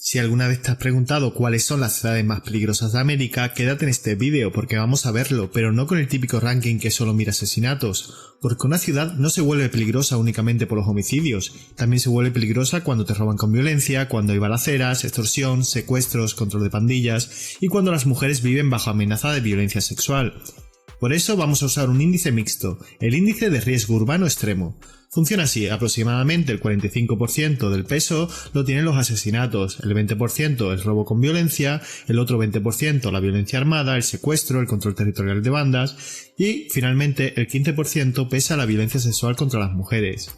Si alguna vez te has preguntado cuáles son las ciudades más peligrosas de América, quédate en este vídeo porque vamos a verlo, pero no con el típico ranking que solo mira asesinatos, porque una ciudad no se vuelve peligrosa únicamente por los homicidios, también se vuelve peligrosa cuando te roban con violencia, cuando hay balaceras, extorsión, secuestros, control de pandillas y cuando las mujeres viven bajo amenaza de violencia sexual. Por eso vamos a usar un índice mixto, el índice de riesgo urbano extremo. Funciona así, aproximadamente el 45% del peso lo tienen los asesinatos, el 20% el robo con violencia, el otro 20% la violencia armada, el secuestro, el control territorial de bandas y, finalmente, el 15% pesa la violencia sexual contra las mujeres.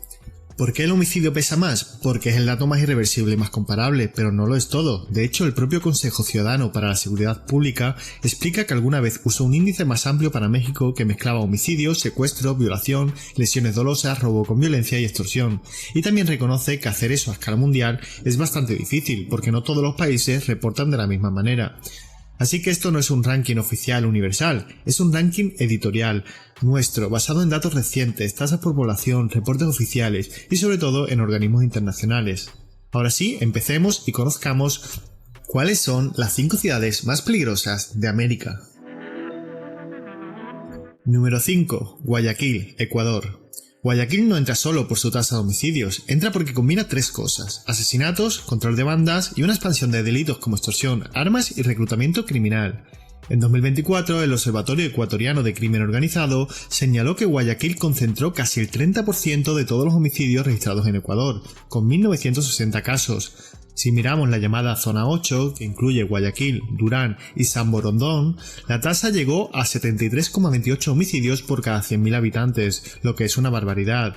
¿Por qué el homicidio pesa más? Porque es el dato más irreversible y más comparable, pero no lo es todo. De hecho, el propio Consejo Ciudadano para la Seguridad Pública explica que alguna vez usó un índice más amplio para México que mezclaba homicidios, secuestro, violación, lesiones dolosas, robo con violencia y extorsión. Y también reconoce que hacer eso a escala mundial es bastante difícil, porque no todos los países reportan de la misma manera. Así que esto no es un ranking oficial universal, es un ranking editorial, nuestro, basado en datos recientes, tasas por población, reportes oficiales y sobre todo en organismos internacionales. Ahora sí, empecemos y conozcamos cuáles son las 5 ciudades más peligrosas de América. Número 5. Guayaquil, Ecuador. Guayaquil no entra solo por su tasa de homicidios, entra porque combina 3 cosas: asesinatos, control de bandas y una expansión de delitos como extorsión, armas y reclutamiento criminal. En 2024, el Observatorio Ecuatoriano de Crimen Organizado señaló que Guayaquil concentró casi el 30% de todos los homicidios registrados en Ecuador, con 1.960 casos. Si miramos la llamada Zona 8, que incluye Guayaquil, Durán y San Borondón, la tasa llegó a 73,28 homicidios por cada 100.000 habitantes, lo que es una barbaridad.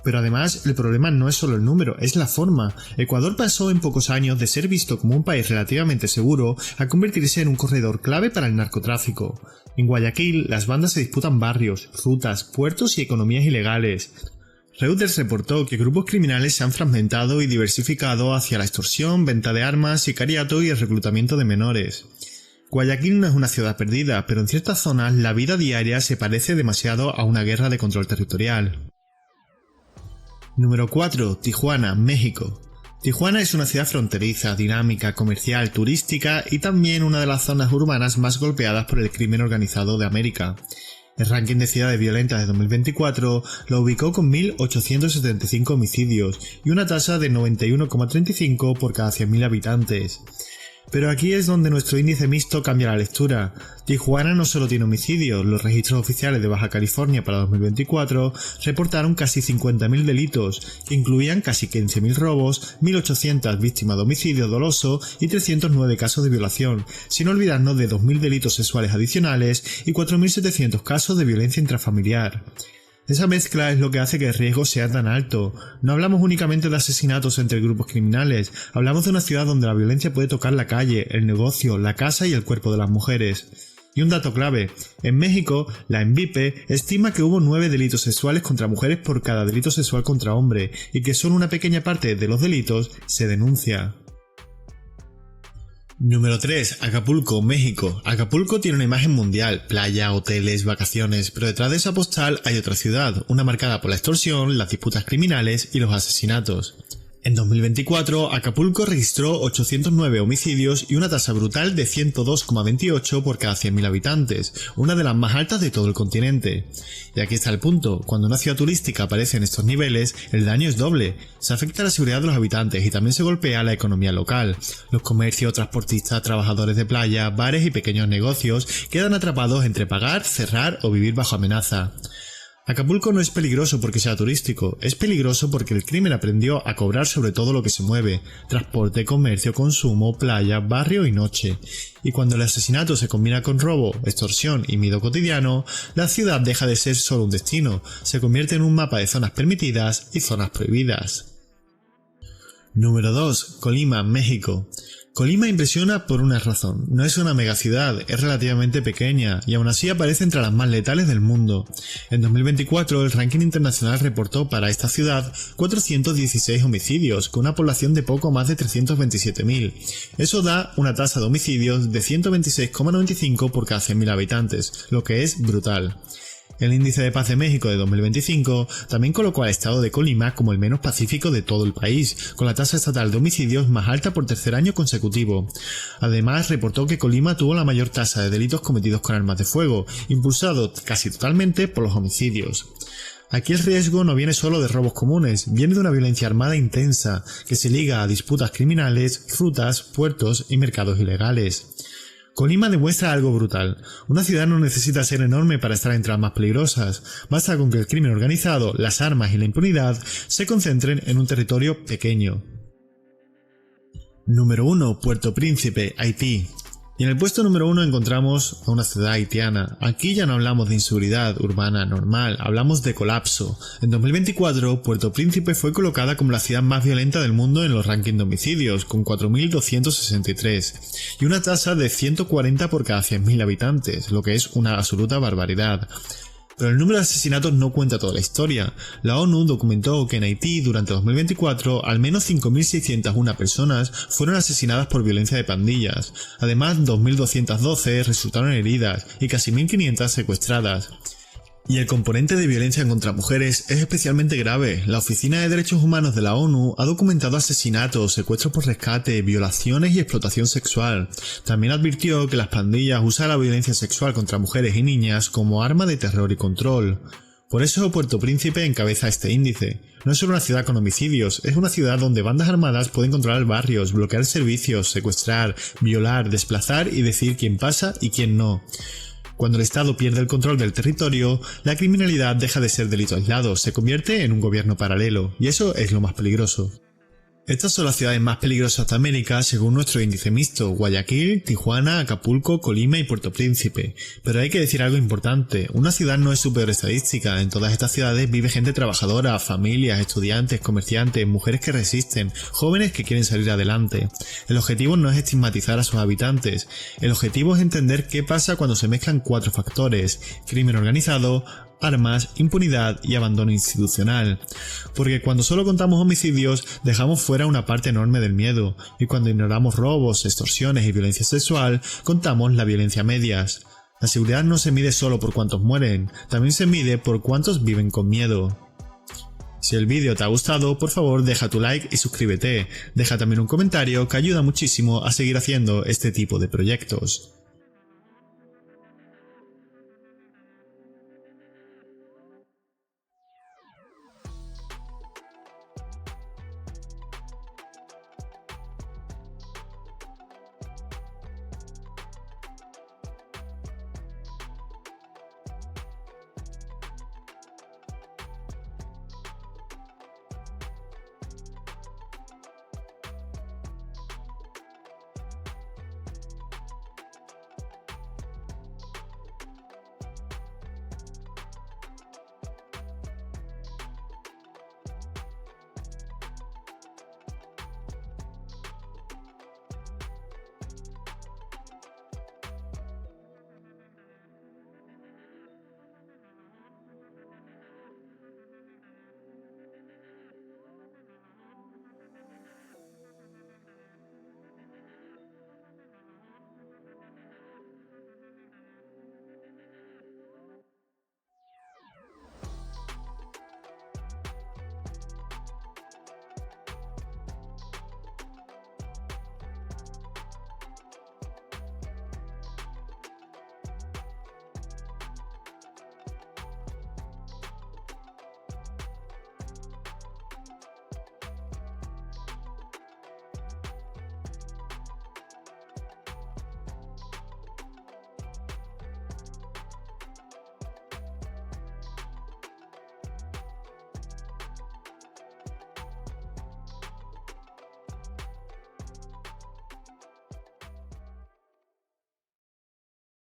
Pero además, el problema no es solo el número, es la forma. Ecuador pasó en pocos años de ser visto como un país relativamente seguro a convertirse en un corredor clave para el narcotráfico. En Guayaquil, las bandas se disputan barrios, rutas, puertos y economías ilegales. Reuters reportó que grupos criminales se han fragmentado y diversificado hacia la extorsión, venta de armas, sicariato y el reclutamiento de menores. Guayaquil no es una ciudad perdida, pero en ciertas zonas la vida diaria se parece demasiado a una guerra de control territorial. Número 4. Tijuana, México. Tijuana es una ciudad fronteriza, dinámica, comercial, turística y también una de las zonas urbanas más golpeadas por el crimen organizado de América. El ranking de ciudades violentas de 2024 lo ubicó con 1.875 homicidios y una tasa de 91,35 por cada 100.000 habitantes. Pero aquí es donde nuestro índice mixto cambia la lectura. Tijuana no solo tiene homicidios, los registros oficiales de Baja California para 2024 reportaron casi 50.000 delitos, que incluían casi 15.000 robos, 1.800 víctimas de homicidio doloso y 309 casos de violación, sin olvidarnos de 2.000 delitos sexuales adicionales y 4.700 casos de violencia intrafamiliar. Esa mezcla es lo que hace que el riesgo sea tan alto. No hablamos únicamente de asesinatos entre grupos criminales, hablamos de una ciudad donde la violencia puede tocar la calle, el negocio, la casa y el cuerpo de las mujeres. Y un dato clave, en México, la ENVIPE estima que hubo 9 delitos sexuales contra mujeres por cada delito sexual contra hombre, y que solo una pequeña parte de los delitos se denuncia. Número 3. Acapulco, México. Acapulco tiene una imagen mundial, playa, hoteles, vacaciones, pero detrás de esa postal hay otra ciudad, una marcada por la extorsión, las disputas criminales y los asesinatos. En 2024, Acapulco registró 809 homicidios y una tasa brutal de 102,28 por cada 100.000 habitantes, una de las más altas de todo el continente. Y aquí está el punto, cuando una ciudad turística aparece en estos niveles, el daño es doble. Se afecta a la seguridad de los habitantes y también se golpea la economía local. Los comercios, transportistas, trabajadores de playa, bares y pequeños negocios quedan atrapados entre pagar, cerrar o vivir bajo amenaza. Acapulco no es peligroso porque sea turístico, es peligroso porque el crimen aprendió a cobrar sobre todo lo que se mueve: transporte, comercio, consumo, playa, barrio y noche. Y cuando el asesinato se combina con robo, extorsión y miedo cotidiano, la ciudad deja de ser solo un destino, se convierte en un mapa de zonas permitidas y zonas prohibidas. Número 2. Colima, México. Colima impresiona por una razón, no es una megaciudad, es relativamente pequeña y aún así aparece entre las más letales del mundo. En 2024 el ranking internacional reportó para esta ciudad 416 homicidios, con una población de poco más de 327.000. Eso da una tasa de homicidios de 126,95 por cada 100.000 habitantes, lo que es brutal. El Índice de Paz de México de 2025 también colocó al estado de Colima como el menos pacífico de todo el país, con la tasa estatal de homicidios más alta por tercer año consecutivo. Además, reportó que Colima tuvo la mayor tasa de delitos cometidos con armas de fuego, impulsado casi totalmente por los homicidios. Aquí el riesgo no viene solo de robos comunes, viene de una violencia armada intensa, que se liga a disputas criminales, rutas, puertos y mercados ilegales. Colima demuestra algo brutal. Una ciudad no necesita ser enorme para estar entre las más peligrosas. Basta con que el crimen organizado, las armas y la impunidad se concentren en un territorio pequeño. Número 1. Puerto Príncipe, Haití. Y en el puesto número 1 encontramos a una ciudad haitiana. Aquí ya no hablamos de inseguridad urbana normal, hablamos de colapso. En 2024, Puerto Príncipe fue colocada como la ciudad más violenta del mundo en los rankings de homicidios, con 4.263, y una tasa de 140 por cada 100.000 habitantes, lo que es una absoluta barbaridad. Pero el número de asesinatos no cuenta toda la historia. La ONU documentó que en Haití durante 2024 al menos 5.601 personas fueron asesinadas por violencia de pandillas. Además, 2.212 resultaron heridas y casi 1.500 secuestradas. Y el componente de violencia contra mujeres es especialmente grave. La Oficina de Derechos Humanos de la ONU ha documentado asesinatos, secuestros por rescate, violaciones y explotación sexual. También advirtió que las pandillas usan la violencia sexual contra mujeres y niñas como arma de terror y control. Por eso Puerto Príncipe encabeza este índice. No es solo una ciudad con homicidios, es una ciudad donde bandas armadas pueden controlar barrios, bloquear servicios, secuestrar, violar, desplazar y decir quién pasa y quién no. Cuando el Estado pierde el control del territorio, la criminalidad deja de ser delito aislado, se convierte en un gobierno paralelo, y eso es lo más peligroso. Estas son las ciudades más peligrosas de América según nuestro índice mixto: Guayaquil, Tijuana, Acapulco, Colima y Puerto Príncipe. Pero hay que decir algo importante: una ciudad no es su peor estadística. En todas estas ciudades vive gente trabajadora, familias, estudiantes, comerciantes, mujeres que resisten, jóvenes que quieren salir adelante. El objetivo no es estigmatizar a sus habitantes, el objetivo es entender qué pasa cuando se mezclan 4 factores: crimen organizado, armas, impunidad y abandono institucional. Porque cuando solo contamos homicidios, dejamos fuera una parte enorme del miedo, y cuando ignoramos robos, extorsiones y violencia sexual, contamos la violencia a medias. La seguridad no se mide solo por cuántos mueren, también se mide por cuántos viven con miedo. Si el vídeo te ha gustado, por favor deja tu like y suscríbete. Deja también un comentario que ayuda muchísimo a seguir haciendo este tipo de proyectos.